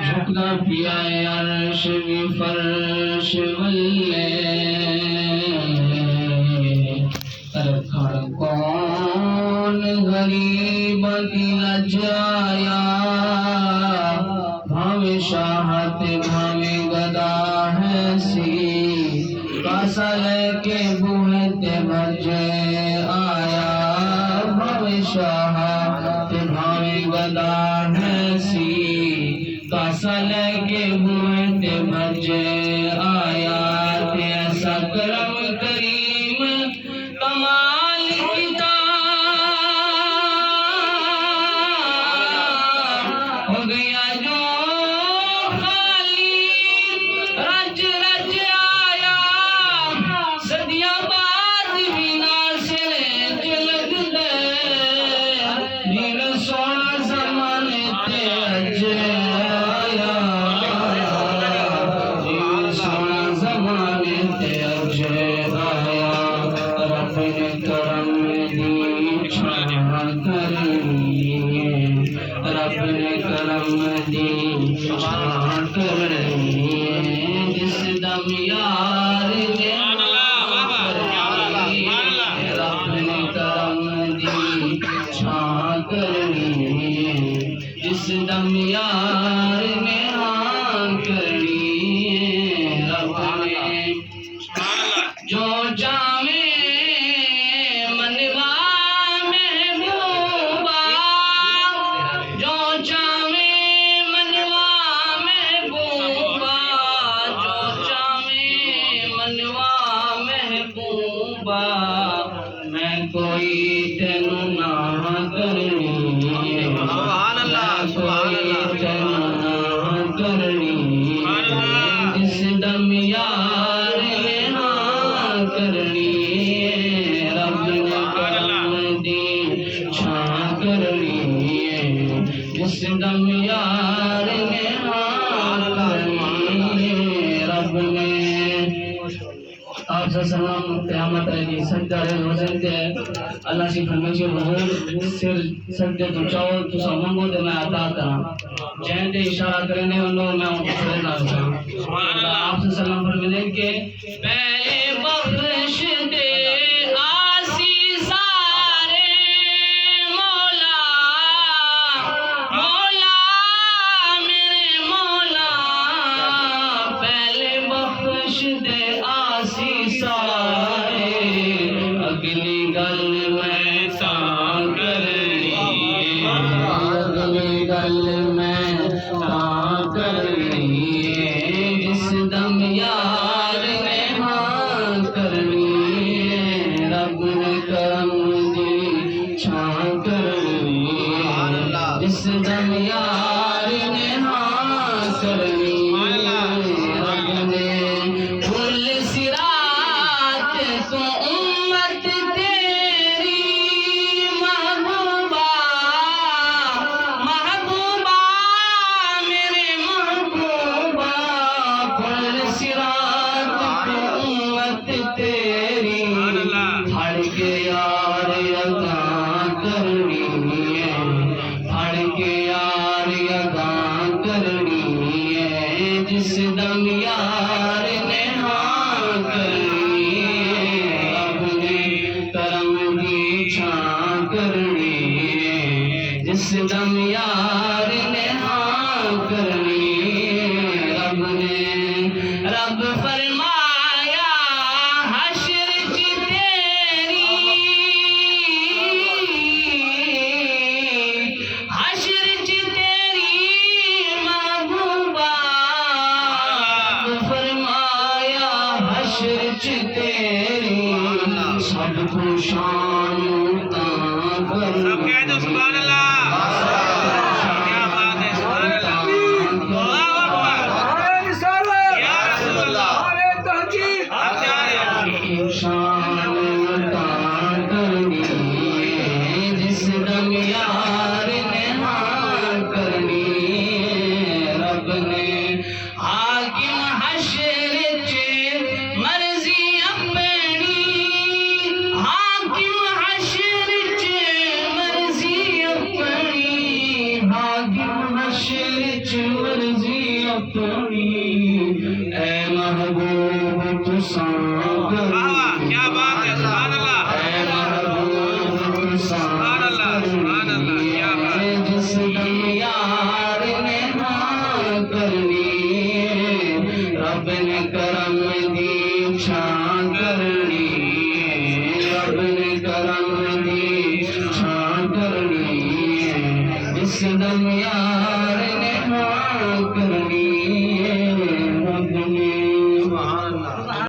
جھکنا پیا عرش بھی فرش ولے رکھڑ کون غریب کی لجایا بھاوے شاہت بھاوے گدا ہے سی کاسا لے کے بوہے تے بھجے آیا بھاوے شاہت بھاوے گدا ہے سی کاسا لے کے بوہے تے بھجے آیا تے ایسا کرم کریم کمال کتاب ہو گیا جو خالی رج رج آیا صدیاں بعد بھی ناصر جلد دے دین سونا زمانے تے اج آیا دین سونا زمانے تے اج آیا رب نے کرم دی چھاں کرنی رب نے کرم دی چھاں کرنی جس دم یار نے رب نے کرم دی چھاں کرنی جس دم یار نے ہاں کرنی رب نے جو جاوے منوا محبوبا جو جاوے منوا محبوبا جو جاوے منوا محبوبا میں کوئی تینوں نہ کرنی کوئی تینوں نہ کرنی جس دم یار نے ہاں کرنی رب نے کرم دی چھاں کرنی جس دم یار نے ہاں کرنی رب نے آپ سے سلام قیامت رہی سجدہ رہے روزن کے اللہ سے فرمیشی حضور سر سجدے تو چاہو تو سامنگو دے میں عطا کرا جہاں دے اشارہ کرنے انہوں میں ان کو چھوڑے نہ رہا آپ سے سلام فرمیدیں کہ پہلے بخش دے آسی سارے مولا مولا میرے مولا پہلے بخش دے آسی سارے اگلی گل میں تاں کرنی اگلی گل میں تاں کرنی جس دم یار نے ہاں کرنی رب نے کرم دی چھاں کرنی جس دم یار نے ہاں کرنی رب نے پل صراط تو امت تیری محبوبہ محبوبہ میرے محبوبہ پل صراط تو امت تیری پھڑ کے یار اگاں کرنی ہے پھڑ کے یار اگاں کرنی ہے جس دم یار نے ہاں کرنی رب نے کرم دی چھاں کرنی جس دم یار نے ہاں کرنی رب فرمایا حشر چ تیری حشر چ تیری محبوبہ رب فرمایا حشر چ تیری سب کو شان تاں کرنی سبحان اللہ کیا بات ہے سبحان اللہ اللہ اکبر یا رسول اللہ شان تاں کرنی جس دم یار نے ہاں کرنی رب نے حاکم حشر چ مرضی اپنی حاکم حشر چ مرضی اپنی اے محبوب تساں واہ واہ کیا بات ہے سبحان اللہ اے محبوب تساں سبحان اللہ سبحان اللہ کیا بات ہے جس دم یار نے ہاں کرنی رب نے کرم دی چھان کرنی رب نے کرم دی چھان کرنی جس دم یار